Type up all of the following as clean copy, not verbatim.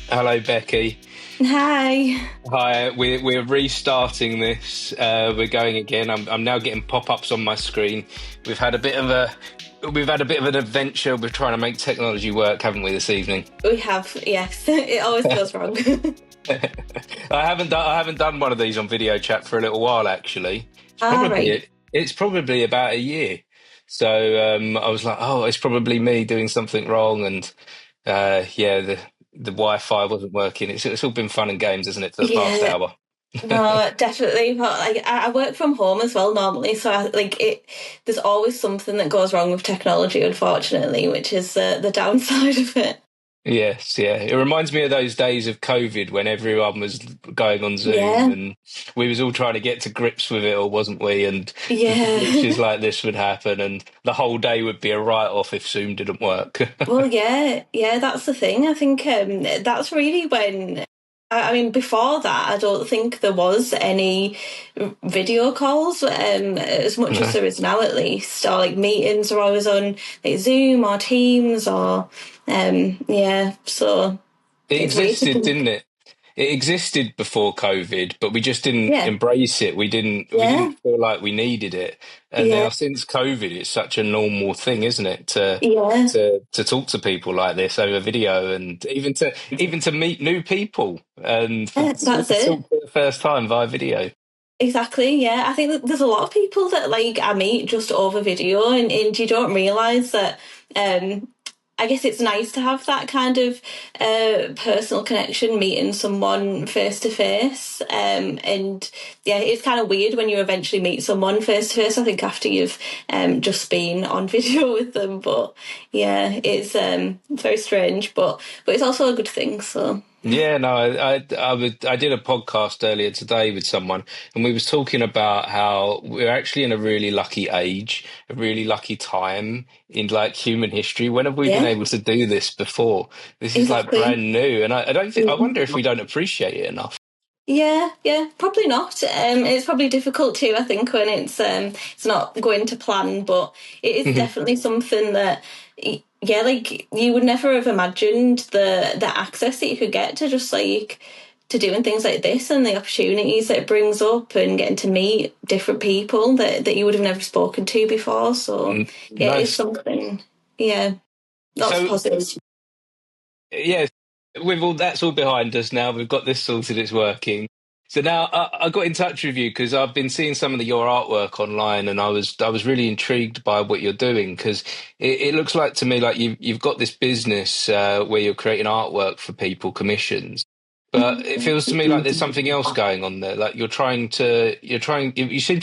Hello, Becki. Hi. Hi, we're restarting this. We're going again. I'm now getting pop-ups on my screen. We've had a bit of an adventure. We're trying to make technology work, haven't we, this evening? We have, yes. It always goes wrong. I haven't done one of these on video chat for a little while, actually. Right. It's probably about a year. So I was like, oh, it's probably me doing something wrong, and yeah, the Wi-Fi wasn't working. It's all been fun and games, isn't it, for the past Yeah. hour? No, definitely. But like, I work from home as well normally, so there's always something that goes wrong with technology, unfortunately, which is the downside of it. Yes, yeah. It reminds me of those days of COVID when everyone was going on Zoom Yeah. and we was all trying to get to grips with it, or wasn't we? And Yeah. glitches like this would happen, and the whole day would be a write-off if Zoom didn't work. Well, yeah, that's the thing. I think that's really when. I mean, before that, I don't think there was any video calls, as much as No. there is now, at least. Or like meetings are always on like Zoom or Teams or, yeah. So It it's weird to existed, think. didn't it? It existed before COVID, but we just didn't Yeah, embrace it. We yeah, didn't feel like we needed it. And yeah, now since COVID, it's such a normal thing, isn't it, yeah. to talk to people like this over video, and even to meet new people and Yeah, to that's it. talk for the first time via video. Exactly, yeah. I think that there's a lot of people that like I meet just over video and you don't realise that I guess it's nice to have that kind of personal connection, meeting someone face to face. And yeah, it's kind of weird when you eventually meet someone face to face. I think after you've just been on video with them, but yeah, it's very strange, but it's also a good thing. So. Yeah, no, I did a podcast earlier today with someone, and we was talking about how we're actually in a really lucky age, a really lucky time in like human history. When have we been Yeah, able to do this before? This is like exactly. brand new, and I don't think I Yeah. wonder if we don't appreciate it enough. Yeah, probably not. It's probably difficult too, I think, when it's not going to plan, but it is definitely something that, yeah, like you would never have imagined the access that you could get to just like to doing things like this and the opportunities that it brings up and getting to meet different people that you would have never spoken to before. So yeah, it No, is something. Yeah, lots of so positives. yeah, with all that's all behind us now. We've got this sorted. It's working. So now I got in touch with you because I've been seeing some of your artwork online, and I was really intrigued by what you're doing because it looks like to me like you've got this business where you're creating artwork for people, commissions. But it feels to me like there's something else going on there. Like you seem to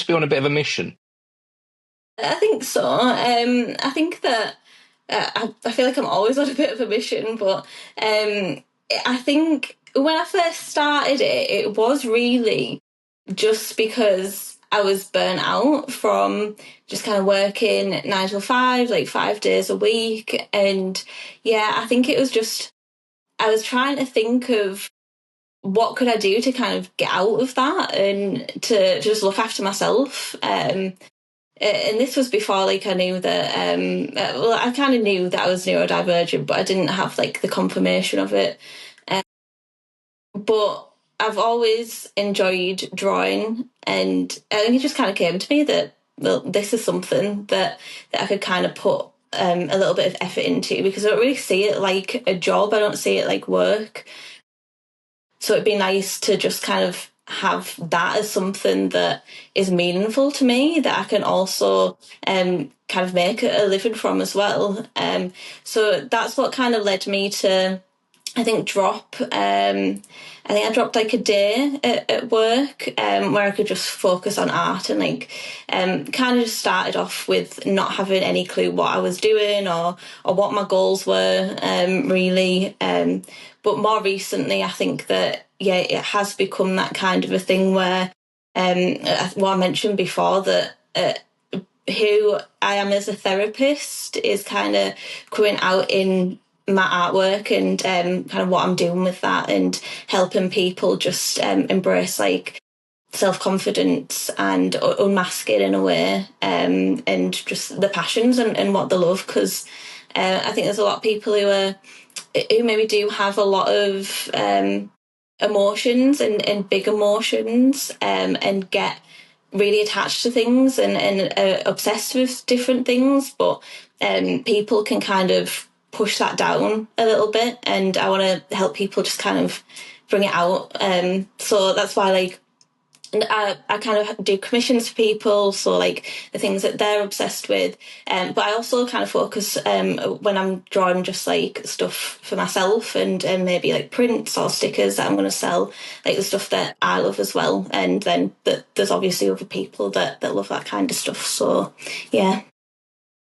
be on a bit of a mission. I think so. I think that I feel like I'm always on a bit of a mission, but I think when I first started it, it was really just because I was burnt out from just kind of working 9 to 5, like 5 days a week. And yeah, I think it was just, I was trying to think of what could I do to kind of get out of that and to just look after myself. And this was before like I knew that well, I kind of knew that I was neurodivergent, but I didn't have like the confirmation of it. But I've always enjoyed drawing, and I think it just kind of came to me that, well, this is something that I could kind of put a little bit of effort into, because I don't really see it like a job. I don't see it like work. So it'd be nice to just kind of have that as something that is meaningful to me, that I can also kind of make a living from as well. So that's what kind of led me to, I think, drop. I think I dropped like a day at work where I could just focus on art, and like kind of just started off with not having any clue what I was doing or what my goals were really. But more recently, I think that yeah, it has become that kind of a thing where what I mentioned before, that who I am as a therapist is kind of coming out in my artwork and kind of what I'm doing with that, and helping people just embrace like self-confidence and unmasking in a way, and just the passions and what they love, because I think there's a lot of people who are who maybe do have a lot of emotions and big emotions, and get really attached to things and obsessed with different things, but people can kind of push that down a little bit, and I want to help people just kind of bring it out. So that's why, like, I kind of do commissions for people, so like the things that they're obsessed with. But I also kind of focus when I'm drawing just like stuff for myself, and maybe like prints or stickers that I'm going to sell, like the stuff that I love as well. And then there's obviously other people that love that kind of stuff. So yeah.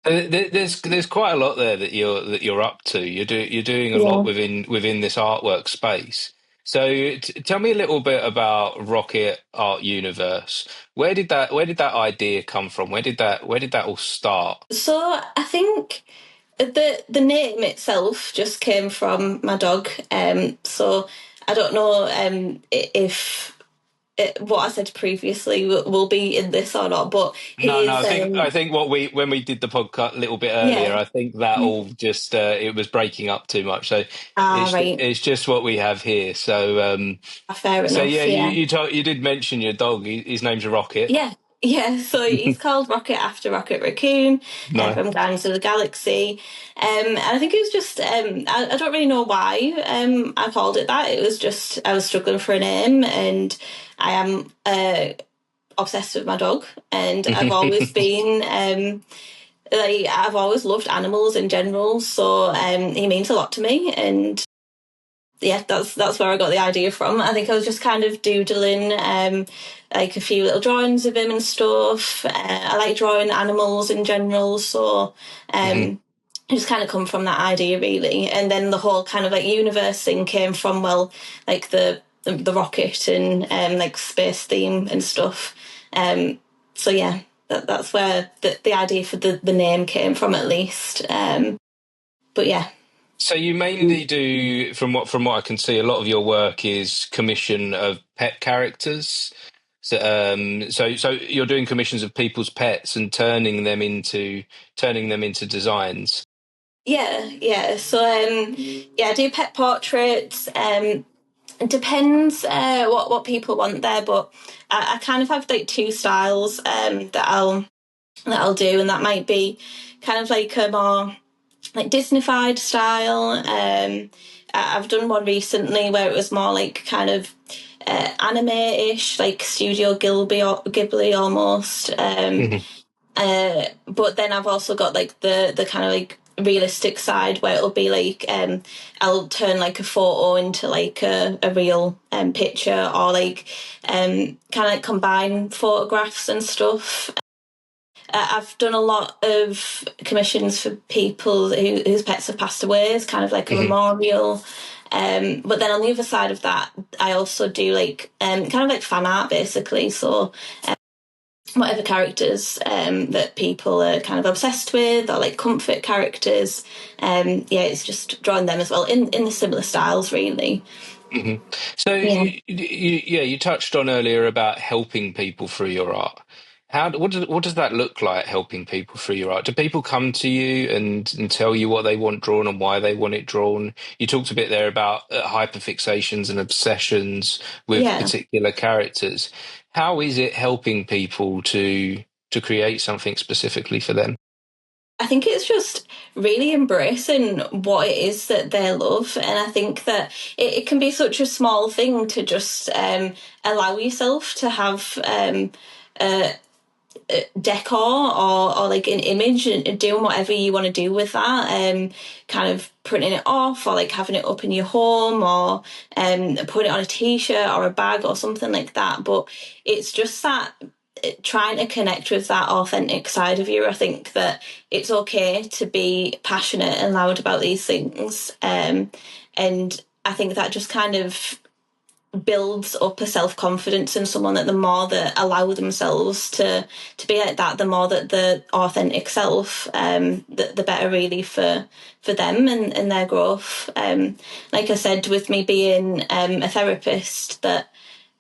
There's quite a lot there that you're up to. You're doing a lot Yeah. within this artwork space. So tell me a little bit about Rocket Art Universe. Where did that idea come from? Where did that all start? So I think the name itself just came from my dog. So I don't know if what I said previously will be in this or not, but No, no. he's I think when we did the podcast a little bit earlier, yeah. I think that all just it was breaking up too much. So Ah, it's right. it's just what we have here. Fair So yeah, enough. Yeah. you did mention your dog. His name's Rocket. Yeah, yeah. So he's called Rocket after Rocket Raccoon No. from Guardians of the Galaxy, and I think it was just I don't really know why I called it that. It was just I was struggling for a name, and I am obsessed with my dog, and I've always been like I've always loved animals in general. So he means a lot to me, and yeah, that's where I got the idea from. I think I was just kind of doodling like a few little drawings of him and stuff. I like drawing animals in general, so Mhm. it just kind of come from that idea really. And then the whole kind of like universe thing came from, well, like the rocket and like space theme and stuff. So yeah, that's where the idea for the name came from at least. But yeah. So you mainly do, from what I can see, a lot of your work is commission of pet characters. So you're doing commissions of people's pets and turning them into designs. Yeah, yeah. So yeah, I do pet portraits. It depends what people want there, but I kind of have like two styles that I'll do, and that might be kind of like a more like Disneyfied style. I've done one recently where it was more like kind of anime-ish, like Studio Ghibli almost. Mhm. But then I've also got like the kind of like realistic side where it'll be like I'll turn like a photo into like a real picture, or like kind of like combine photographs and stuff. I've done a lot of commissions for people whose pets have passed away as kind of like a Mhm. memorial. But then on the other side of that, I also do like kind of like fan art basically. So whatever characters that people are kind of obsessed with, or like comfort characters. Yeah, it's just drawing them as well in the similar styles, really. hmm So Yeah. you touched on earlier about helping people through your art. What does that look like, helping people through your art? Do people come to you and tell you what they want drawn and why they want it drawn? You talked a bit there about hyperfixations and obsessions with Yeah. particular characters. How is it helping people to create something specifically for them? I think it's just really embracing what it is that they love. And I think that it can be such a small thing to just allow yourself to have decor or like an image, and doing whatever you want to do with that, kind of printing it off, or like having it up in your home, or putting it on a t-shirt or a bag or something like that. But it's just that trying to connect with that authentic side of you. I think that it's okay to be passionate and loud about these things, and I think that just kind of builds up a self-confidence in someone, that the more that allow themselves to be like that, the more that the authentic self, the better really for them and their growth. Like I said, with me being a therapist,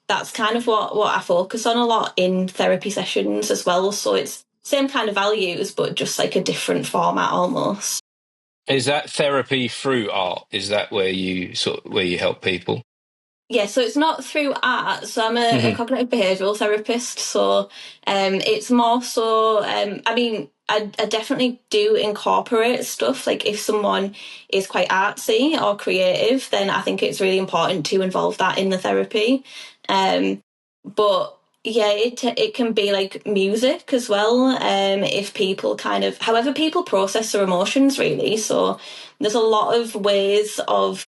that's kind of what I focus on a lot in therapy sessions as well. So it's same kind of values, but just like a different format almost. Is that therapy through art? Is that where you where you help people? Yeah, so it's not through art. So I'm a Hmm. cognitive behavioural therapist. So it's more so, I mean, I definitely do incorporate stuff. Like if someone is quite artsy or creative, then I think it's really important to involve that in the therapy. But yeah, it can be like music as well. If people kind of, however people process their emotions, really. So there's a lot of ways of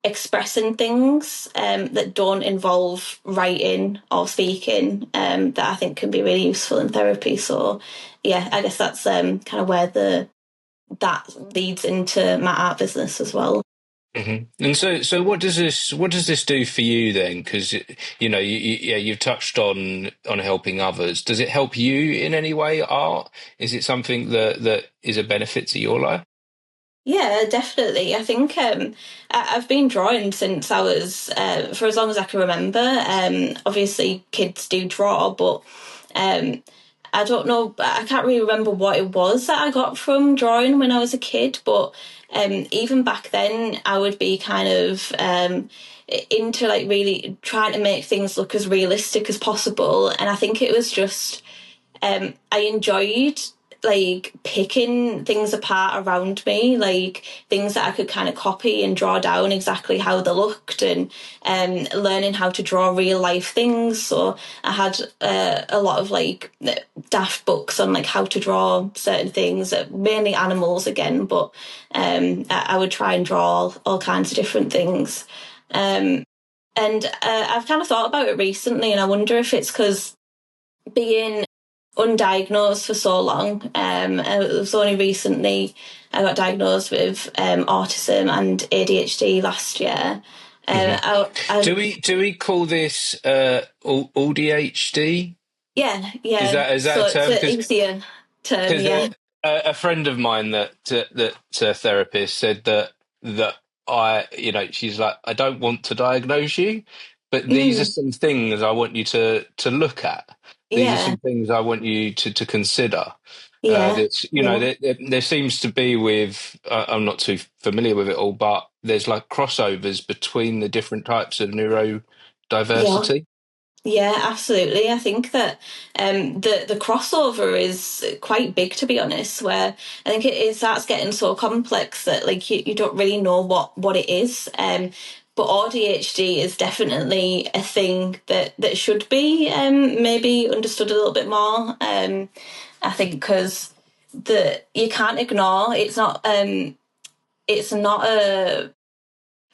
expressing things that don't involve writing or speaking that I think can be really useful in therapy. So yeah, I guess that's kind of where the that leads into my art business as well. Hmm. And so what does this do for you then? Because yeah, you've touched on helping others. Does it help you in any way, art? Is it something that is a benefit to your life? Yeah, definitely. I think I've been drawing since I was for as long as I can remember. Obviously, kids do draw, but um, I don't know. I can't really remember what it was that I got from drawing when I was a kid. But even back then, I would be kind of into like really trying to make things look as realistic as possible. And I think it was just I enjoyed like picking things apart around me, like things that I could kind of copy and draw down exactly how they looked, and learning how to draw real life things. So I had a lot of like daft books on like how to draw certain things, mainly animals again, but I would try and draw all kinds of different things. And I've kind of thought about it recently, and I wonder if it's because being undiagnosed for so long. It was only recently I got diagnosed with autism and ADHD last year. Hmm. I Do we call this AuDHD? Yeah, Is yeah. that a So it's term? an easier term, Because yeah. a friend of mine that's a therapist said that she's like, I don't want to diagnose you, but these are Mm, some things I want you to look at. These are yeah, some things I want you to consider. yeah, That's yeah. there seems to be with I'm not too familiar with it all, but there's like crossovers between the different types of Yeah. neurodiversity. Yeah, absolutely. I think that the crossover is quite big, to be honest. Where I think it starts getting so complex that like you don't really know what it is. But AuDHD is definitely a thing that should be maybe understood a little bit more. I think because the you can't ignore it's not a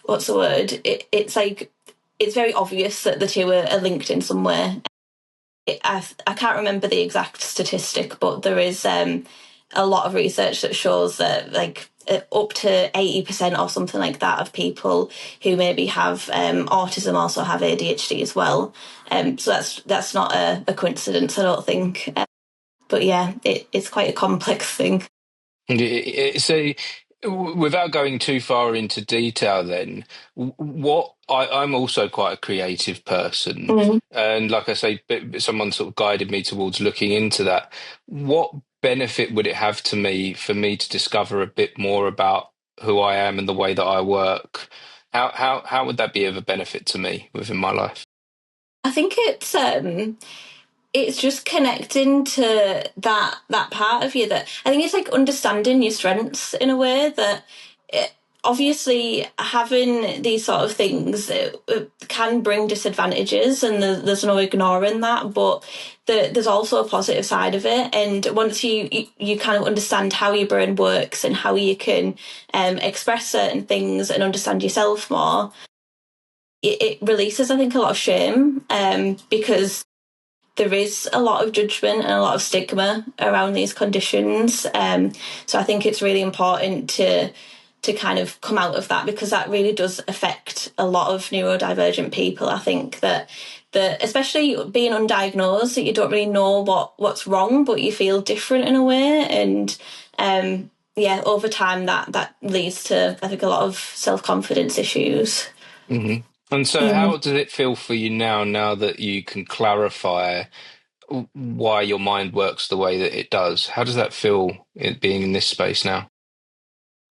what's the word? It's like it's very obvious that the two are linked in some way. I can't remember the exact statistic, but there is a lot of research that shows that like up to 80% or something like that of people who maybe have autism also have ADHD as well. So that's not a coincidence, I don't think. But yeah, it's quite a complex thing. So, without going too far into detail, then I'm also quite a creative person, Mm. and like I say, someone sort of guided me towards looking into that. What benefit would it have to me for me to discover a bit more about who I am and the way that I work? How would that be of a benefit to me within my life? I think it's just connecting to that part of you that I think it's like understanding your strengths in a way that it, obviously having these sort of things it can bring disadvantages and there's no ignoring that, but there's also a positive side of it, and once you kind of understand how your brain works and how you can express certain things and understand yourself more, it releases I think a lot of shame because there is a lot of judgment and a lot of stigma around these conditions. So I think it's really important to kind of come out of that because that really does affect a lot of neurodivergent people. I think that especially being undiagnosed, that you don't really know what's wrong, but you feel different in a way, and yeah, over time that leads to I think a lot of self confidence issues. Hmm. And so, Mm. how does it feel for you now that you can clarify why your mind works the way that it does? How does that feel being in this space now?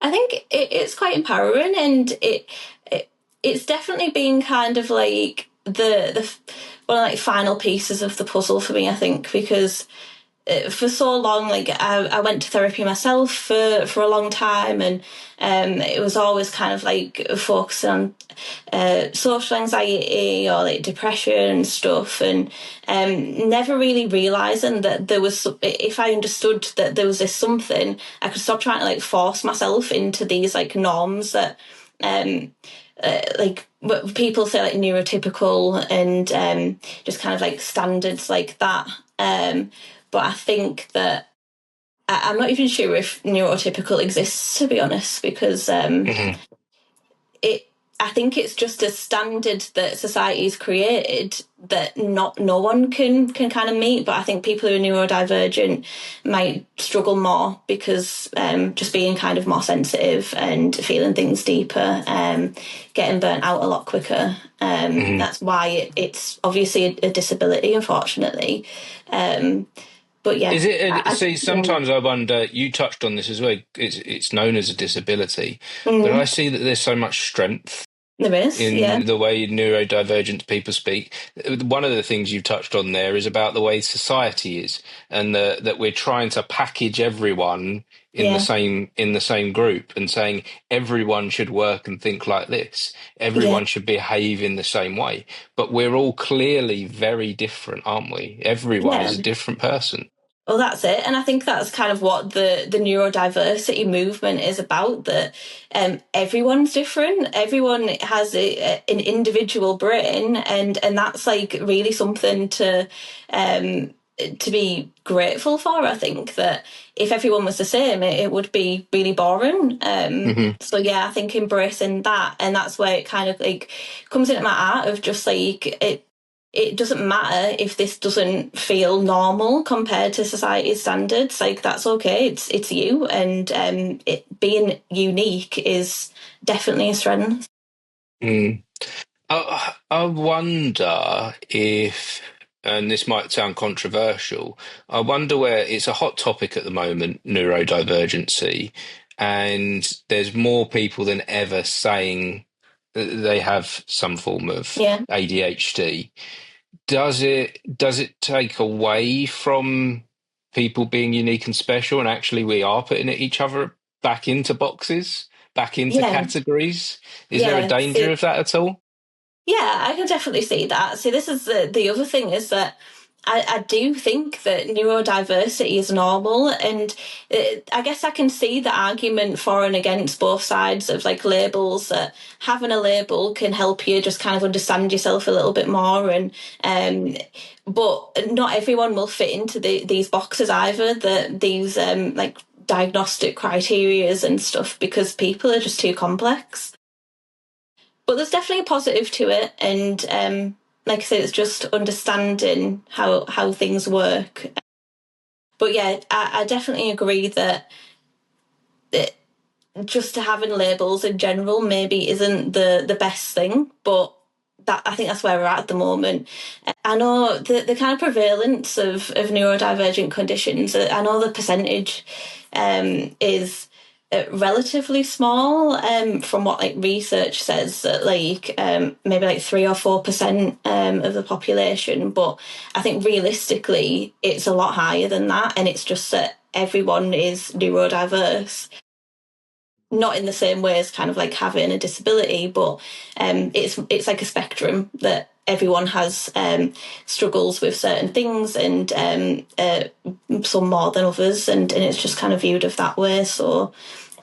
I think it's quite empowering, and it's definitely been kind of like the one of like final pieces of the puzzle for me, I think, because for so long, like I went to therapy myself for a long time, and it was always kind of like focusing on social anxiety or like depression and stuff, and never really realizing that there was, if I understood that there was this something, I could stop trying to like force myself into these like norms that like what people say like neurotypical and just kind of like standards like that. But I think that I'm not even sure if neurotypical exists, to be honest, because Mhm. it. I think it's just a standard that society's created that not no one can kind of meet. But I think people who are neurodivergent might struggle more because just being kind of more sensitive and feeling things deeper, getting burnt out a lot quicker. Mhm. That's why it's obviously a disability, unfortunately. But yeah, Is it? I See, sometimes I wonder. You touched on this as well. It's known as a disability, but I mm, see that there's so much strength there is, yeah, in the way neurodivergent people speak. One of the things you touched on there is about the way society is, and that we're trying to package everyone yeah, in the same group, and saying everyone should work and think like this, yeah, everyone should behave in the same way. But we're all clearly very different, aren't we? Everyone is yeah. a different person. Well, that's it, and I think that's kind of what the neurodiversity movement is about. That everyone's different, everyone has an individual brain, and that's like really something to be grateful for. I think that if everyone was the same, it would be really boring. Hmm. So yeah, I think embracing that, and that's where it kind of like comes into my art of just like it doesn't matter if this doesn't feel normal compared to society's standards. Like that's okay. It's you, and it being unique is definitely a strength. Mm. I wonder if, and this might sound controversial, I wonder where it's a hot topic at the moment, neurodivergency, and there's more people than ever saying that they have some form of Yeah, ADHD. Does it take away from people being unique and special, and actually we are putting each other back into boxes, back into yeah, categories? Is there a yeah. danger See, of that at all? yeah, I can definitely see that. See, this is the other thing is that I do think that neurodiversity is normal, and I guess I can see the argument for and against both sides of like labels. That having a label can help you just kind of understand yourself a little bit more, and but not everyone will fit into these boxes either. That these like diagnostic criterias and stuff because people are just too complex. But there's definitely a positive to it, and like I said, it's just understanding how things work. But yeah, I definitely agree that just having labels in general maybe isn't the best thing, but that I think that's where we're at the moment. I know the kind of prevalence of neurodivergent conditions. I know the percentage is relatively small from what like research says that like maybe like 3 or 4% of the population, but I think realistically it's a lot higher than that, and it's just that everyone is neurodiverse, not in the same way as kind of like having a disability, but it's like a spectrum that everyone has struggles with certain things, and some more than others, and it's just kind of viewed of that way. So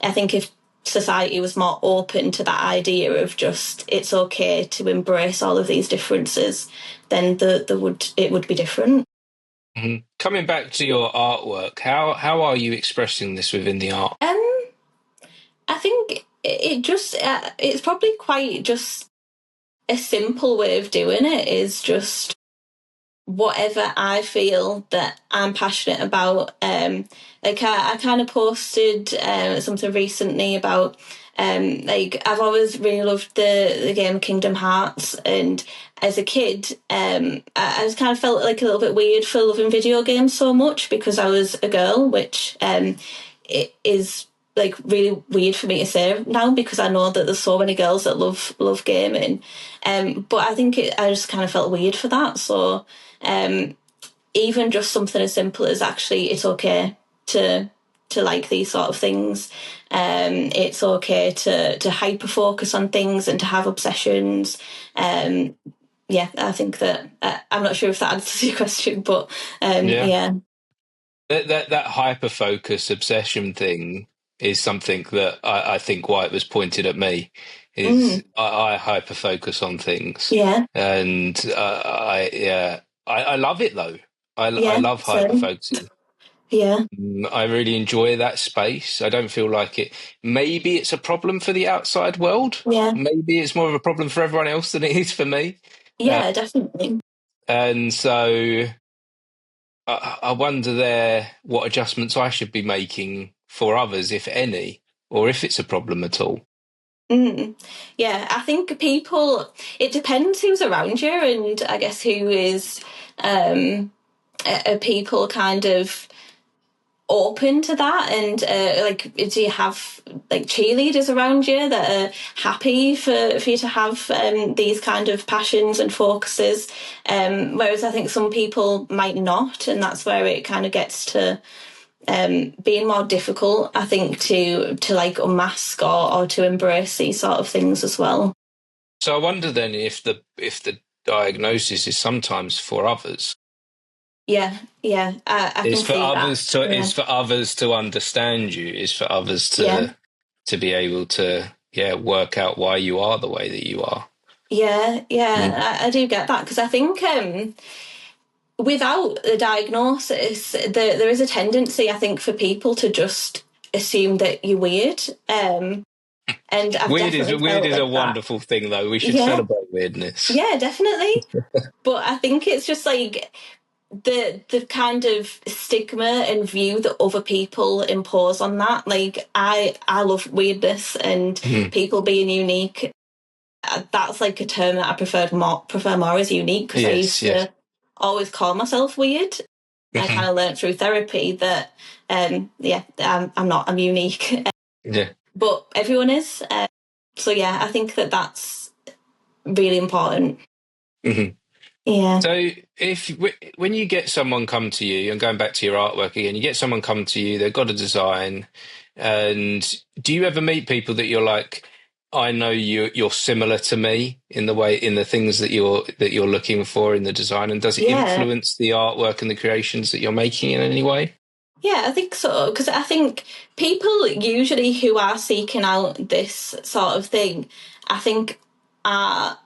I think if society was more open to that idea of just it's okay to embrace all of these differences, then it would be different. Mhm. Coming back to your artwork, how are you expressing this within the art? Um, I think it just it's probably quite just a simple way of doing it is just whatever I feel that I'm passionate about. Like I kind of posted something recently about like I've always really loved the game Kingdom Hearts, and as a kid, I just kind of felt like a little bit weird for loving video games so much because I was a girl, which it is like really weird for me to say now, because I know that there's so many girls that love gaming, but I think I just kind of felt weird for that. So even just something as simple as actually it's okay to like these sort of things. It's okay to hyper focus on things and to have obsessions. Yeah, I think that I'm not sure if that answers your question, but Yeah. yeah. That hyper focus obsession thing is something that I think why it was pointed at me is I hyper focus on things, Yeah, and I love it though. I yeah, love hyper so focusing. yeah, I really enjoy that space. I don't feel like it. Maybe it's a problem for the outside world. yeah, Maybe it's more of a problem for everyone else than it is for me. Uh, yeah, definitely. and so I wonder there what adjustments I should be making for others, if any, or if it's a problem at all. Yeah, I think people, it depends who's around you, and I guess who is are people kind of open to that, and like, do you have like cheerleaders around you that are happy for you to have these kind of passions and focuses, whereas I think some people might not, and that's where it kind of gets to being more difficult, I think, to like unmask or to embrace these sort of things as well. So I wonder then if the diagnosis is sometimes for others. Yeah, I It's can for see that. others to Yeah, it's for others to understand you. It's for others yeah, to be able to work out why you are the way that you are. Mm. I do get that, because I think without the diagnosis, there is a tendency, I think, for people to just assume that you're weird. And I've definitely Weird felt is a like that. wonderful thing though. We should Yeah, celebrate weirdness. yeah, definitely. But I think it's just like the kind of stigma and view that other people impose on that. Like, I love weirdness and Mhm. people being unique. That's like a term that I prefer more as unique, because I Yes, used yes. to always call myself weird. I kind Mhm. of learned through therapy that I'm unique, Yeah. but everyone is. So yeah, I think that that's really important. Mhm. Yeah, So when you get someone come to you, and going back to your artwork again, you get someone come to you, they've got a design, and do you ever meet people that you're like, I know you're similar to me in the way in the things that you're looking for in the design, and does it yeah. influence the artwork and the creations that you're making in any way? Yeah, I think so. Because I think people usually who are seeking out this sort of thing, I think are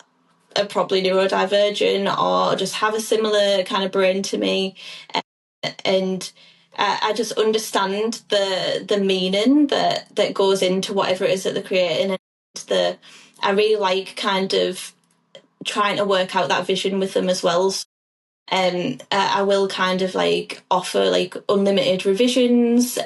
probably neurodivergent or just have a similar kind of brain to me. And I just understand the meaning that goes into whatever it is that they're creating. And I really like kind of trying to work out that vision with them as well. I will kind of like offer like unlimited revisions,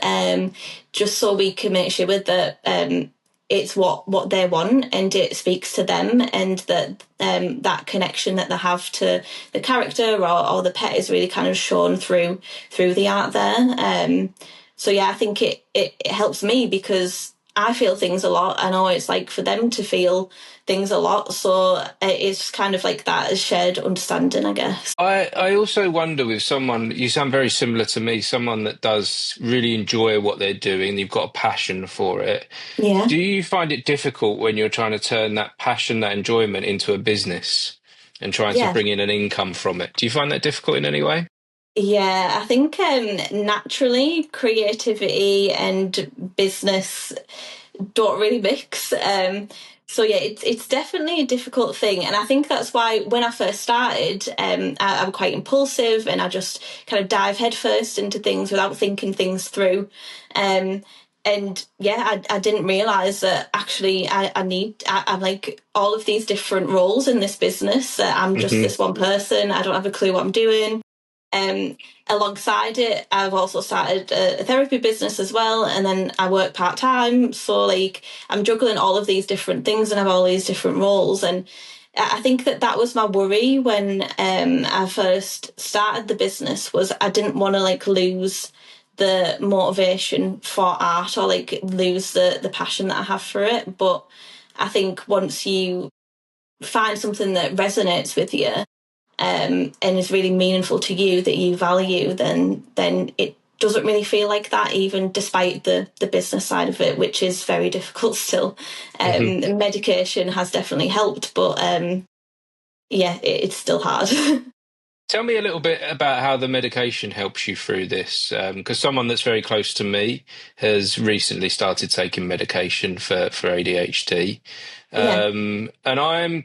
just so we can make sure that it's what they want and it speaks to them, and that that connection that they have to the character or the pet is really kind of shown through the art there. So yeah, I think it helps me, because I feel things a lot. I know it's like for them to feel things a lot. So it's kind of like that as shared understanding, I guess. I also wonder with someone, you sound very similar to me, someone that does really enjoy what they're doing, you've got a passion for it. Yeah. Do you find it difficult when you're trying to turn that passion, that enjoyment into a business and trying to Yeah. bring in an income from it? Do you find that difficult in any way? Yeah, I think naturally creativity and business don't really mix. So yeah, it's definitely a difficult thing, and I think that's why when I first started, I'm quite impulsive, and I just kind of dive headfirst into things without thinking things through. And yeah, I didn't realize that actually I'm like all of these different roles in this business. I'm just Hmm. this one person. I don't have a clue what I'm doing. Um, Alongside it, I've also started a therapy business as well, and then I work part time. So like, I'm juggling all of these different things and have all these different roles. And I think that was my worry when I first started the business, was I didn't want to like lose the motivation for art, or like lose the passion that I have for it. But I think once you find something that resonates with you, and is really meaningful to you, that you value, then it doesn't really feel like that, even despite the business side of it, which is very difficult still. Medication has definitely helped, but yeah, it's still hard. Tell me a little bit about how the medication helps you through this, because someone that's very close to me has recently started taking medication for ADHD. Yeah. And I'm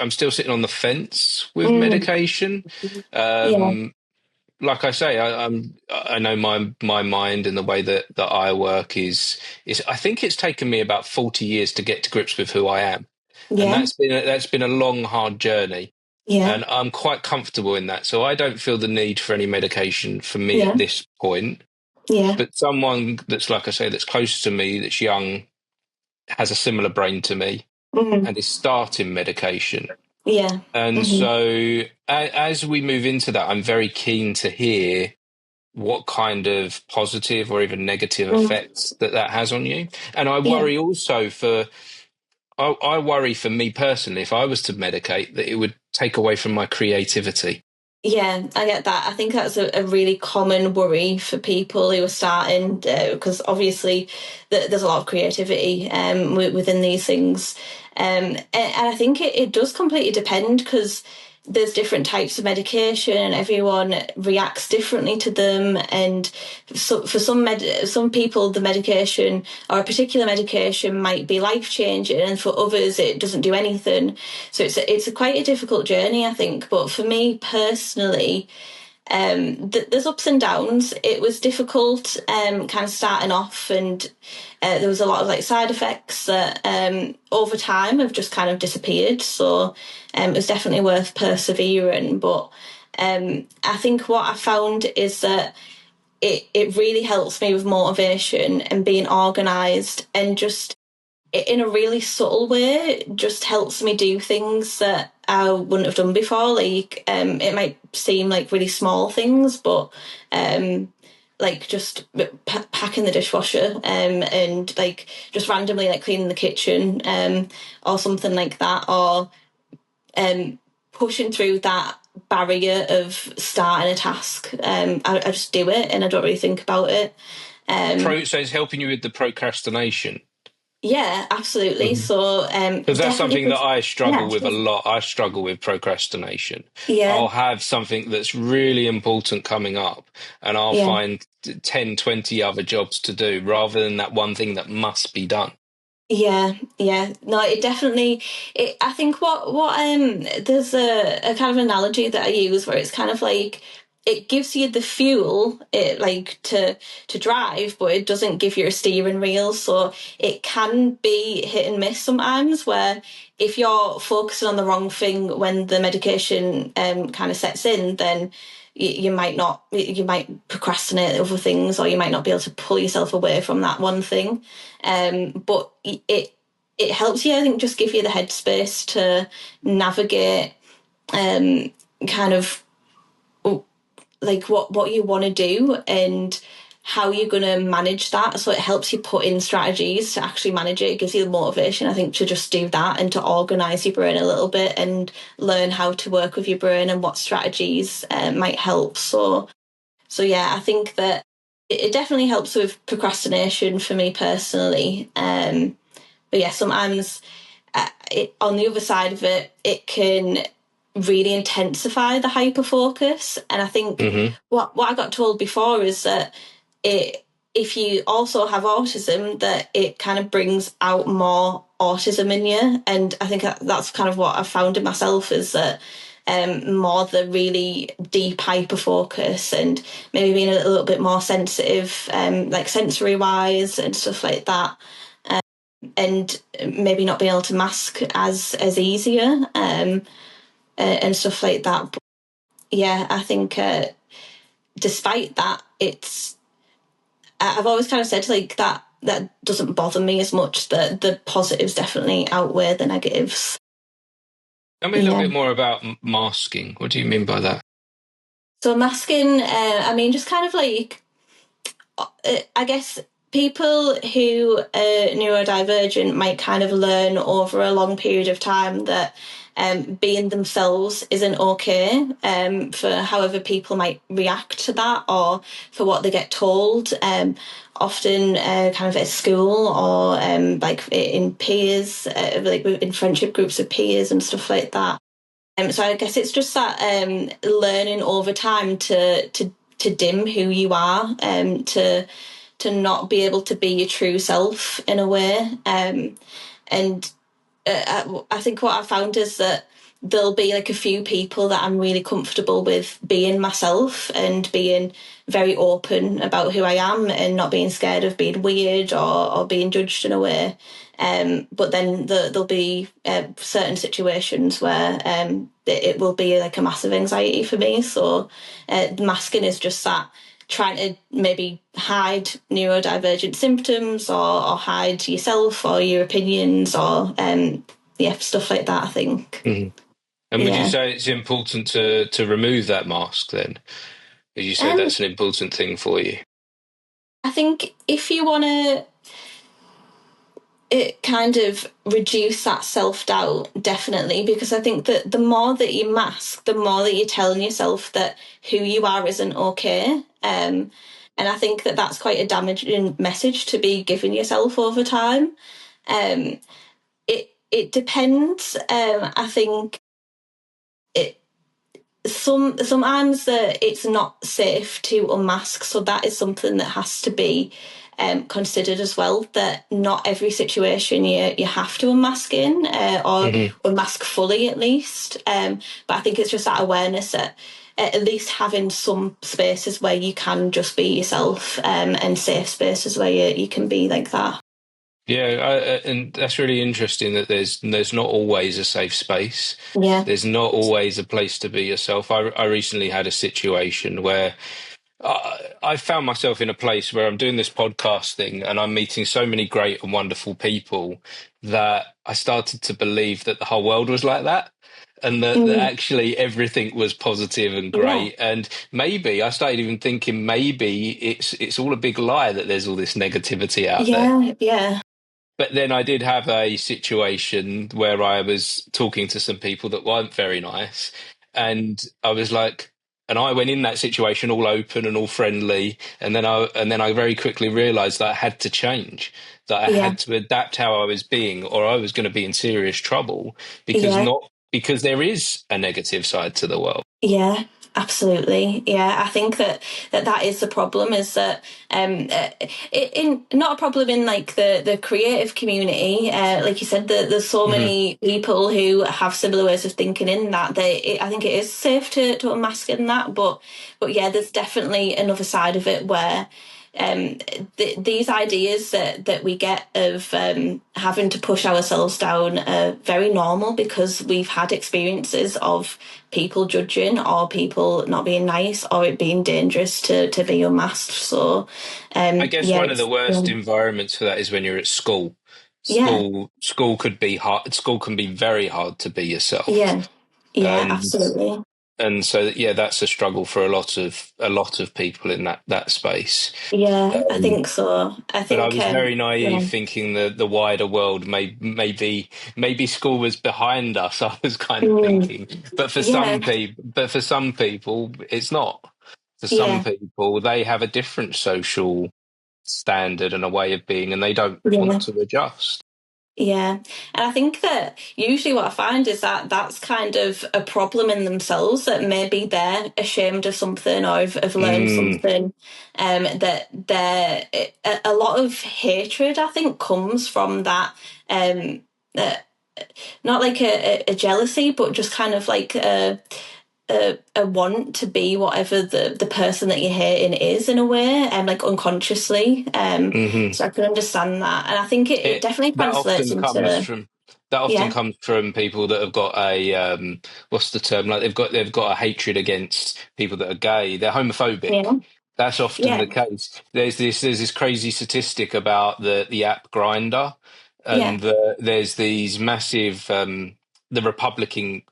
still sitting on the fence with Mm. medication. Yeah. Like I say, I know my mind and the way that I work is I think it's taken me about 40 years to get to grips with who I am. And Yeah. that's been a long, hard journey. Yeah. And I'm quite comfortable in that. So I don't feel the need for any medication for me at Yeah. this point. Yeah. But someone that's, like I say, that's close to me, that's young, has a similar brain to me, Mm. and is starting medication. Yeah. And Hmm. so as we move into that, I'm very keen to hear what kind of positive or even negative Mm. effects that has on you. And I Yeah. worry also I worry for me personally, if I was to medicate, that it would take away from my creativity. Yeah, I get that. I think that's a really common worry for people who are starting, because obviously there's a lot of creativity within these things. And I think it does completely depend, because there's different types of medication and everyone reacts differently to them. And so for some people, the medication or a particular medication might be life changing, and for others, it doesn't do anything. So it's a quite a difficult journey, I think. But for me personally, there's ups and downs. It was difficult, kind of starting off, and there was a lot of like side effects that over time have just kind of disappeared. So it was definitely worth persevering. But I think what I found is that it really helps me with motivation and being organised, and just in a really subtle way just helps me do things that I wouldn't have done before. Like it might seem like really small things, but like just packing the dishwasher, and like just randomly like cleaning the kitchen, or something like that, or pushing through that barrier of starting a task. I just do it and I don't really think about it. So it's helping you with the procrastination. Yeah, absolutely. So Because that's definitely, something that I struggle yeah, with a lot. I struggle with procrastination. yeah, I'll have something that's really important coming up, and I'll yeah. find 10, 20 other jobs to do rather than that one thing that must be done. Yeah, yeah. No, it definitely. I think there's a kind of analogy that I use where it's kind of like it gives you the fuel, it like to drive, but it doesn't give you a steering wheel. So it can be hit and miss sometimes. Where if you're focusing on the wrong thing when the medication kind of sets in, then you might not. You might procrastinate other things, or you might not be able to pull yourself away from that one thing. But it helps you, I think, just give you the headspace to navigate kind of like what you want to do and how you're going to manage that. So it helps you put in strategies to actually manage it. It gives you the motivation, I think, to just do that and to organise your brain a little bit and learn how to work with your brain and what strategies might help. So yeah, I think that it definitely helps with procrastination for me personally. But yeah, sometimes on the other side of it, it can really intensify the hyper focus. And I think Hmm. what I got told before is that it if you also have autism, that it kind of brings out more autism in you. And I think that's kind of what I've found in myself, is that more the really deep hyper focus and maybe being a little bit more sensitive, like sensory wise and stuff like that, and maybe not being able to mask as easier, and stuff like that. But yeah, I think despite that, I've always kind of said like that doesn't bother me as much. That the positives definitely outweigh the negatives. Tell me a little Yeah. bit more about masking. What do you mean by that? So masking, I mean, just kind of like I guess people who are neurodivergent might kind of learn over a long period of time that being themselves isn't okay, for however people might react to that or for what they get told. Often, kind of at school or like in peers, like in friendship groups of peers and stuff like that. So I guess it's just that learning over time to dim who you are, to not be able to be your true self in a way. And I think what I found is that there'll be like a few people that I'm really comfortable with being myself and being very open about who I am and not being scared of being weird or being judged in a way. But then there'll be certain situations where it will be like a massive anxiety for me. So masking is just that, trying to maybe hide neurodivergent symptoms or hide yourself or your opinions or yeah, stuff like that, I think. Mhm. And would you Yeah. say it's important to remove that mask then? Would you say Um, that's an important thing for you? I think if you want to it kind of reduce that self-doubt, definitely, because I think that the more that you mask, the more that you're telling yourself that who you are isn't okay. And I think that that's quite a damaging message to be giving yourself over time. Um, it depends. I think it sometimes it's not safe to unmask, so that is something that has to be considered as well. That not every situation you have to unmask in, or Hmm. unmask fully at least. But I think it's just that awareness that at least having some spaces where you can just be yourself, and safe spaces where you can be like that. Yeah, and that's really interesting that there's not always a safe space. Yeah. There's not always a place to be yourself. I recently had a situation where I found myself in a place where I'm doing this podcast thing and I'm meeting so many great and wonderful people that I started to believe that the whole world was like that. And that Mm. actually everything was positive and Yeah. great. And maybe I started even thinking maybe it's all a big lie that there's all this negativity out there. Yeah. Yeah. But then I did have a situation where I was talking to some people that weren't very nice. And I was like, and I went in that situation all open and all friendly. And then I very quickly realized that I had to change, that I Yeah. had to adapt how I was being, or I was going to be in serious trouble Yeah. because there is a negative side to the world. Yeah, absolutely. Yeah, I think that is the problem. Is that in not a problem in like the creative community. Like you said, that there's so Hmm. many people who have similar ways of thinking. In that, I think it is safe to unmask in that. But yeah, there's definitely another side of it where um, these ideas that we get of having to push ourselves down are very normal because we've had experiences of people judging or people not being nice or it being dangerous to be unmasked. So, I guess yeah, one of the worst environments for that is when you're at school. yeah, School could be hard. School can be very hard to be yourself, yeah, yeah, and absolutely. so yeah, that's a struggle for a lot of people in that space. Yeah, I Um, think so. I but I think, was very yeah, naive, thinking that the wider world maybe school was behind us. I was kind of mm, thinking, but yeah, for some people, it's not. For some yeah, people, they have a different social standard and a way of being, and they don't want yeah. to adjust. Yeah, and I think that usually what I find is that that's kind of a problem in themselves, that maybe they're ashamed of something or have learned Mm, something. That a lot of hatred, I think, comes from that. Um, uh, Not like a jealousy, but just kind of like a want to be whatever the person that you're hating is in a way, like unconsciously. hmm. So I can understand that, and I think it It definitely that translates often comes into from that often yeah, comes from people that have got a what's the term, like they've got a hatred against people that are gay. They're homophobic. yeah, That's often yeah, the case. There's this crazy statistic about the app Grinder, yeah, and there's these massive the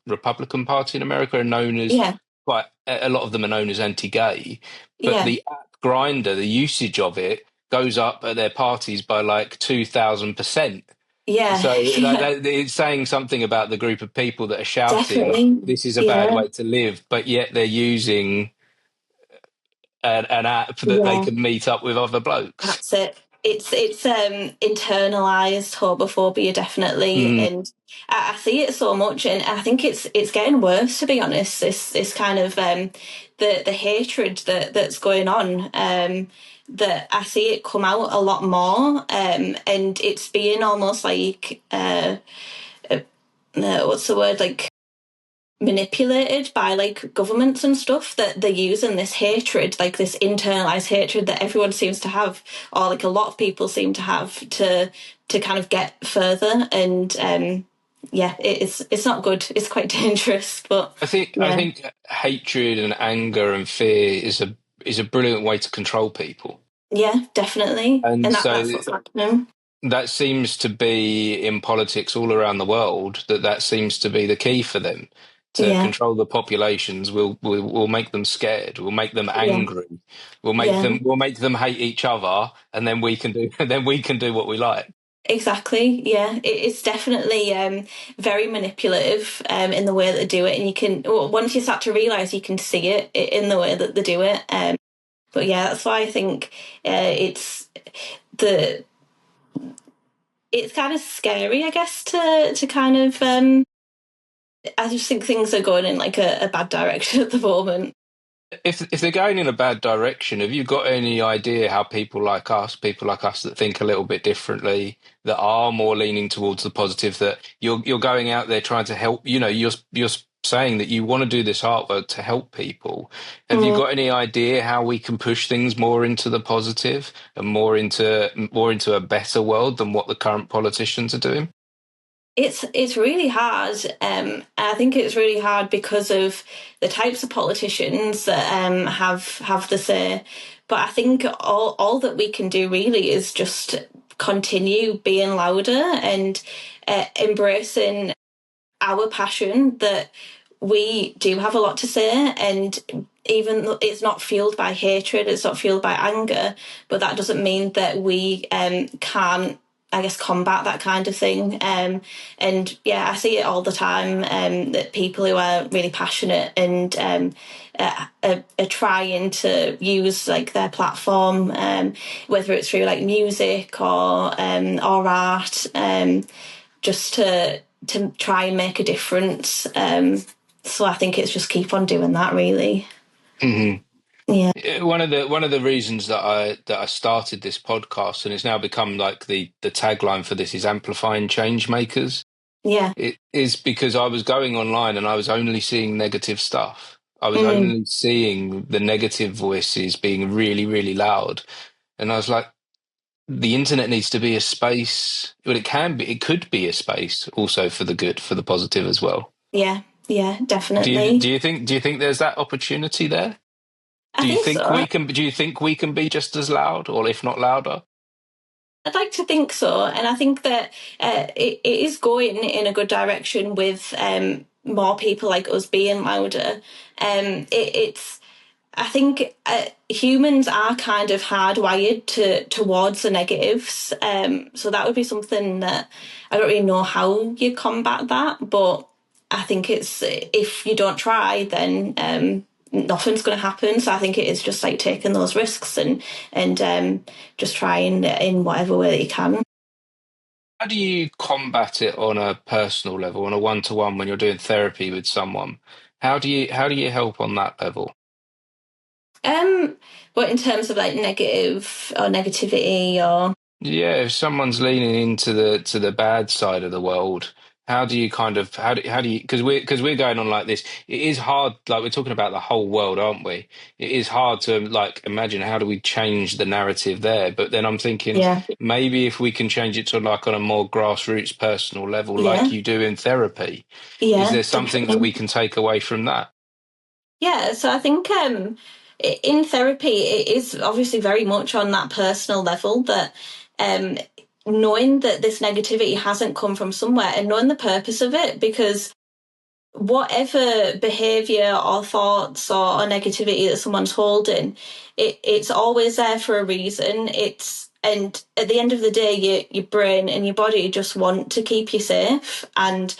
Republican Party in America are known as, yeah, quite a lot of them are known as anti-gay, but yeah, the app Grinder, the usage of it goes up at their parties by like 2,000%. Yeah, So like yeah, it's saying something about the group of people that are shouting, definitely. "This is a bad Yeah, way to live," but yet they're using an app that they yeah. can meet up with other blokes. That's it. It's internalized homophobia definitely, Mm. and I see it so much, and I think it's getting worse, to be honest. This kind of the hatred that's going on, that I see it come out a lot more, and it's being almost like what's the word, like manipulated by like governments and stuff, that they're using this hatred, like this internalized hatred that everyone seems to have, or like a lot of people seem to have, to kind of get further. And yeah, it's not good. It's quite dangerous, but I yeah, think hatred and anger and fear is a brilliant way to control people. yeah, definitely. And And that's so what's happening. that seems to be in politics all around the world, that seems to be the key for them to Yeah, control the populations. We'll make them scared, we'll make them yeah, angry, yeah. we'll make them hate each other, and then we can do then we can do what we like. Exactly. Yeah, it's definitely very manipulative in the way that they do it, and you can, once you start to realize, you can see it in the way that they do it. But yeah, that's why I think it's the it's kind of scary, I guess, to kind of. I just think things are going in like a bad direction at the moment. If they're going in a bad direction, have you got any idea how people like us that think a little bit differently, that are more leaning towards the positive, that you're going out there trying to help, you're saying that you want to do this artwork to help people. Have you Mm. got any idea how we can push things more into the positive and more into a better world than what the current politicians are doing? It's really hard. I think it's really hard because of the types of politicians that have the say. But I think all that we can do really is just continue being louder and embracing our passion, that we do have a lot to say. And even though it's not fueled by hatred, it's not fueled by anger, but that doesn't mean that we can't, I guess, combat that kind of thing. And yeah, I see it all the time, that people who are really passionate and are trying to use like their platform, whether it's through like music or art, just to try and make a difference. So I think it's just keep on doing that, really. Mhm. Yeah, One of the reasons that I started this podcast, and it's now become like the tagline for this, is amplifying change makers. yeah, It is because I was going online and I was only seeing negative stuff. I was mm, only seeing the negative voices being really, really loud. And I was like, the internet needs to be a space. Well, it could be a space also for the good, for the positive as well. yeah, yeah, Do you definitely. do you think do you think there's that opportunity there? I think so. Do you think we can be just as loud, or if not louder? I'd like to think so, and I think that it is going in a good direction with more people like us being louder. It's I think humans are kind of hardwired towards the negatives, so that would be something that I don't really know how you combat that, but I think it's, if you don't try, then nothing's going to happen. So I think it is just like taking those risks and just trying in whatever way that you can. How do you combat it on a personal level, on a one-to-one when you're doing therapy with someone? How do you help on that level? Um, but in terms of like negative or negativity or Yeah, if someone's leaning into the bad side of the world, how do you kind of how do you, because we're going on like this, it is hard, like we're talking about the whole world, aren't we? It is hard to like imagine how do we change the narrative there, but then I'm thinking yeah, maybe if we can change it to like on a more grassroots personal level like yeah, you do in therapy, is yeah, there something that definitely. we can take away from that? Yeah, so I think in therapy, it is obviously very much on that personal level, that um, knowing that this negativity hasn't come from somewhere and knowing the purpose of it, because whatever behaviour or thoughts or negativity that someone's holding, it's always there for a reason. And at the end of the day, your brain and your body just want to keep you safe, and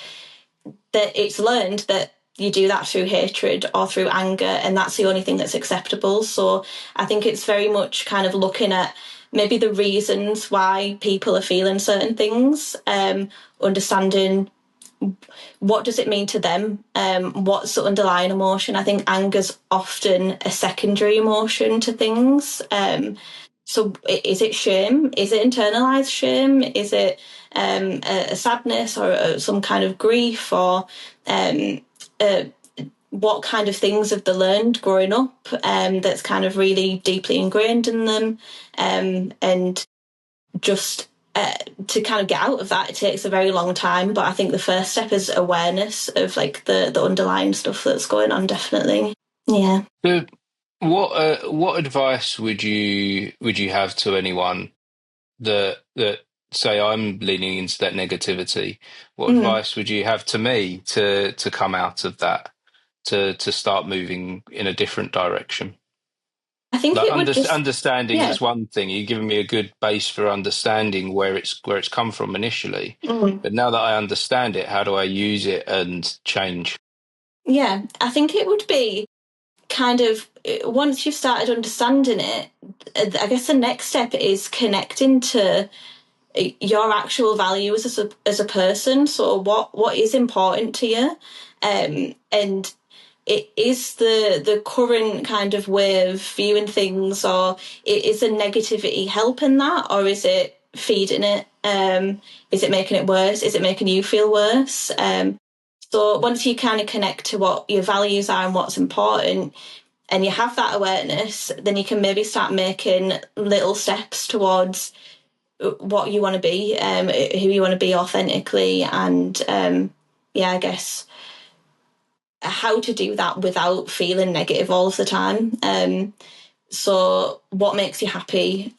that it's learned that you do that through hatred or through anger, and that's the only thing that's acceptable. So I think it's very much kind of looking at maybe the reasons why people are feeling certain things, understanding what does it mean to them, what's the underlying emotion. I think anger's often a secondary emotion to things. So is it shame? Is it internalized shame? Is it a sadness or some kind of grief, or what kind of things have they learned growing up that's kind of really deeply ingrained in them? And just to kind of get out of that, it takes a very long time. But I think the first step is awareness of like the underlying stuff that's going on. Definitely, yeah. So what advice would you have to anyone that say I'm leaning into that negativity? What Mm. advice would you have to me to come out of that, to start moving in a different direction? I think Like it would just, understanding yeah. is one thing. You've given me a good base for understanding where it's come from initially. Mm. But now that I understand it, how do I use it and change? Yeah, I think it would be kind of once you've started understanding it, I guess the next step is connecting to your actual values as a person. So what is important to you, and it is the current kind of way of viewing things, or is the negativity helping that, or is it feeding it? Is it making it worse? Is it making you feel worse? So once you kind of connect to what your values are and what's important, and you have that awareness, then you can maybe start making little steps towards what you want to be, who you want to be authentically, and yeah, I guess how to do that without feeling negative all of the time. So, what makes you happy?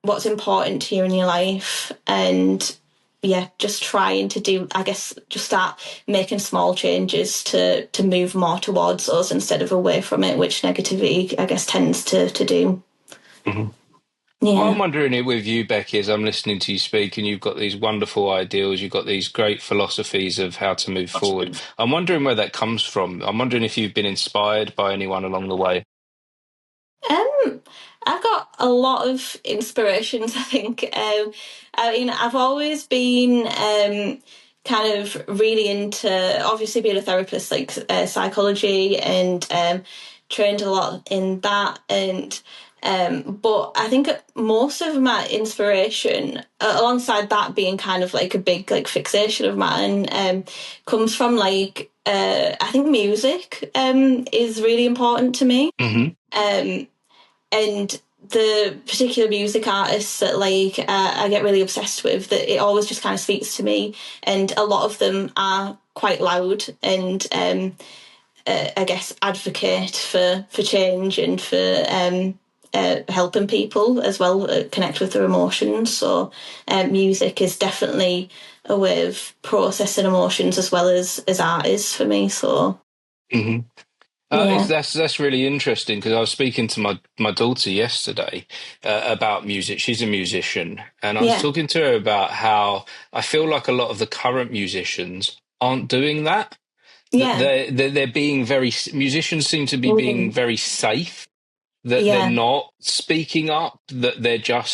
What's important to you in your life, and yeah, just trying to do. I guess just start making small changes to move more towards us instead of away from it, which negativity, I guess, tends to do. Mhm. Well, I'm Yeah. wondering it with you, Becky, as I'm listening to you speak, and you've got these wonderful ideals, you've got these great philosophies of how to move forward. I'm wondering where that comes from. I'm wondering if you've been inspired by anyone along the way. Um, I've got a lot of inspirations, I think. I mean, I've always been kind of really into, obviously, being a therapist, like psychology, and trained a lot in that. And but I think most of my inspiration, alongside that being kind of like a big like fixation of mine, comes from like I think music is really important to me. Hmm. Um, and the particular music artists that like I get really obsessed with, that it always just kind of speaks to me, and a lot of them are quite loud and I guess advocate for change and for helping people as well connect with their emotions. So music is definitely a way of processing emotions as well as art is for me. So Hmm. yeah, That's really interesting because I was speaking to my daughter yesterday about music. She's a musician, and I was yeah, talking to her about how I feel like a lot of the current musicians aren't doing that. That yeah, they're being very, musicians seem to be being mm, very safe, that they're yeah, not speaking up, that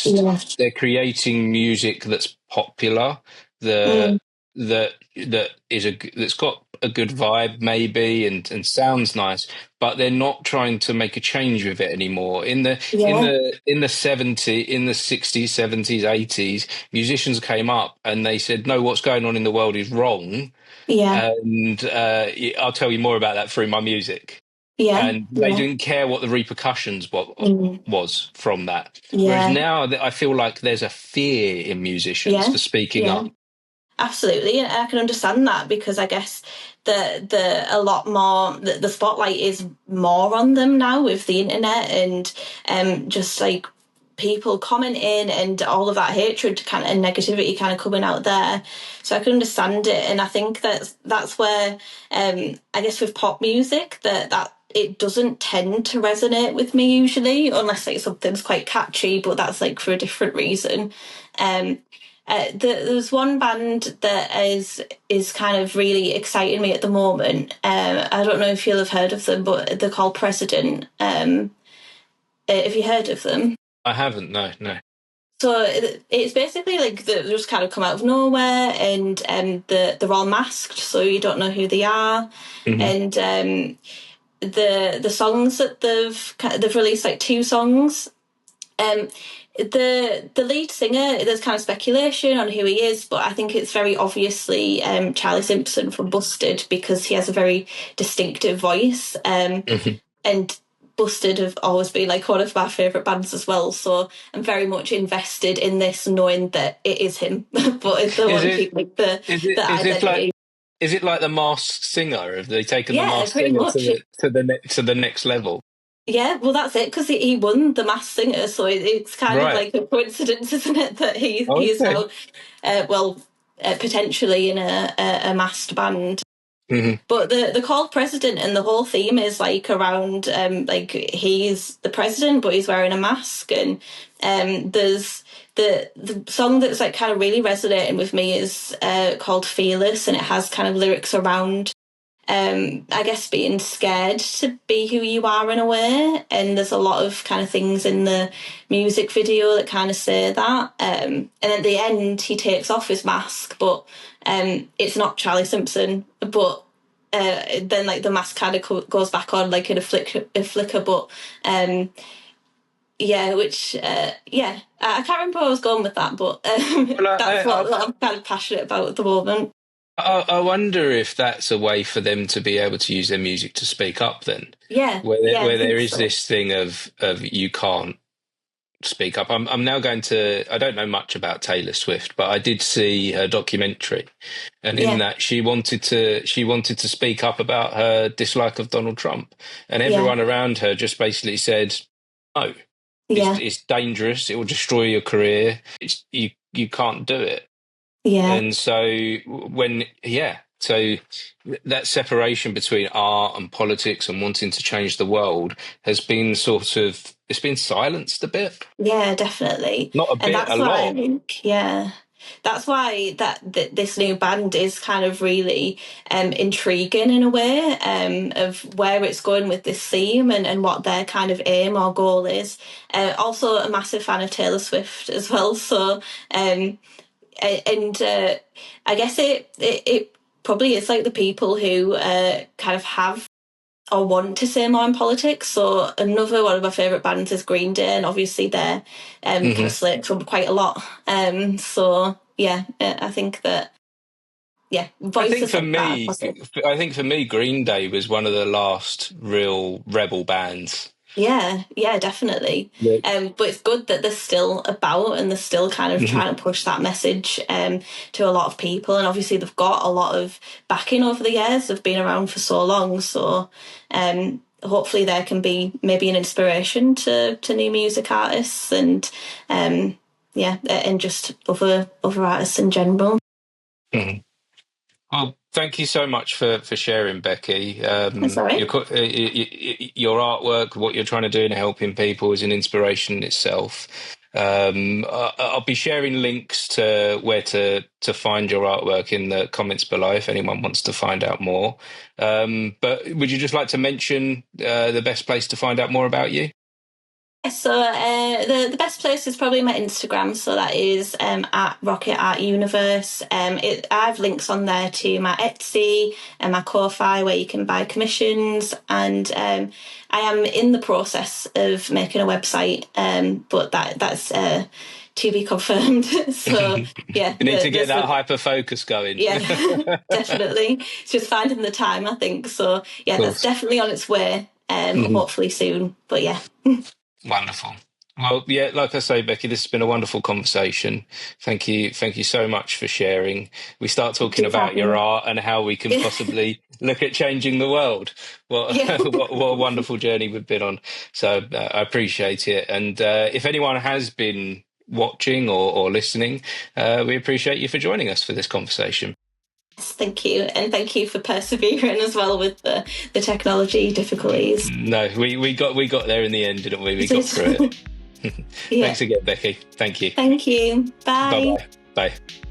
yeah, they're creating music that's popular, the mm, that is that's got a good vibe maybe and sounds nice, but they're not trying to make a change with it anymore. yeah, In the 60s, 70s, 80s, musicians came up and they said, no, what's going on in the world is wrong. yeah. And I'll tell you more about that through my music, Yeah, and they yeah, didn't care what the repercussions mm, was from that. Whereas yeah, now that I feel like there's a fear in musicians yeah, for speaking yeah, up. absolutely. And I can understand that because I guess the a lot more the spotlight is more on them now with the internet and just like people commenting and all of that hatred kind of and negativity kind of coming out there. So I can understand it, and I think that's where I guess with pop music that it doesn't tend to resonate with me usually, unless like something's quite catchy, but that's like for a different reason. There's one band that is kind of really exciting me at the moment. I don't know if you'll have heard of them, but they're called President. Have you heard of them? I haven't. No, no. So it's basically like they just kind of come out of nowhere, and they're all masked, so you don't know who they are. And the songs that they've released like 2 songs. The lead singer, there's kind of speculation on who he is, but I think it's very obviously Charlie Simpson from Busted, because he has a very distinctive voice. And Busted have always been like one of my favourite bands as well, so I'm very much invested in this, knowing that it is him. But it's the one keep like the identity. Is it like the Masked Singer? Have they taken the Yeah, Masked pretty Singer much. to the next level? Yeah, well, that's it, because he won the Masked Singer, so it's kind of Right. like a coincidence, isn't it, that he Oh, is okay. now, potentially in a masked band. But the called President, and the whole theme is like around like he's the president, but he's wearing a mask, and there's the song that's like kind of really resonating with me is called Fearless, and it has kind of lyrics around I guess being scared to be who you are in a way, and there's a lot of kind of things in the music video that kind of say that. And at the end, he takes off his mask, but it's not Charlie Simpson. But then, like the mask kind of goes back on, like in a flicker. But yeah, which yeah, I can't remember where I was going with that, but Well, that's what I'm kind of passionate about at the moment. I wonder if that's a way for them to be able to use their music to speak up then, Yeah, I where there think is so. this thing of you can't speak up. I'm now going to, I don't know much about Taylor Swift, but I did see her documentary, and in Yeah, that she wanted to speak up about her dislike of Donald Trump, and yeah, everyone around her just basically said, "No, yeah, it's dangerous. It will destroy your career. You can't do it." yeah. And so so that separation between art and politics and wanting to change the world has been it's been silenced a bit. Yeah, definitely. Not a And bit, a that's why I lot. think, yeah, that's why this new band is kind of really intriguing in a way of where it's going with this theme, and what their kind of aim or goal is. Also, a massive fan of Taylor Swift as well. So, and I guess it probably is like the people who kind of have or want to say more in politics. So another one of my favourite bands is Green Day, and obviously they're kind of slated from quite a lot. So yeah, I think that I think voices for like that are me, positive. Green Day was one of the last real rebel bands. Yeah, definitely. Yeah. But it's good that they're still about, and they're still kind of trying to push that message to a lot of people. And obviously they've got a lot of backing over the years. They've been around for so long. So hopefully there can be maybe an inspiration to new music artists, and and just other artists in general. Mhm. Well, thank you so much for sharing, Becky. That's all right. Your artwork, what you're trying to do in helping people, is an inspiration in itself. I'll be sharing links to where to find your artwork in the comments below if anyone wants to find out more. But would you just like to mention the best place to find out more about you? So the best place is probably my Instagram. So that is at Rocket Art Universe. I have links on there to my Etsy and my Ko-fi where you can buy commissions. And I am in the process of making a website, but that's to be confirmed. So yeah, You need to get there's that hyper focus going. yeah, Of definitely. It's just finding the time, I think. So yeah, that's course. definitely on its way. Mhm. Hopefully soon. But yeah. Wonderful. Well, yeah, like I say, Becki, this has been a wonderful conversation. Thank you so much for sharing. We start Thank talking you for about having your me. art and how we can possibly look at changing the world. What Yeah. what a wonderful journey we've been on. So I appreciate it. And if anyone has been watching or listening, we appreciate you for joining us for this conversation. Thank you, and thank you for persevering as well with the technology difficulties. No, we got there in the end, didn't we? We It got through is. it. Yeah. Thanks again, Becki. Thank you. Thank you. Bye. Bye-bye. Bye.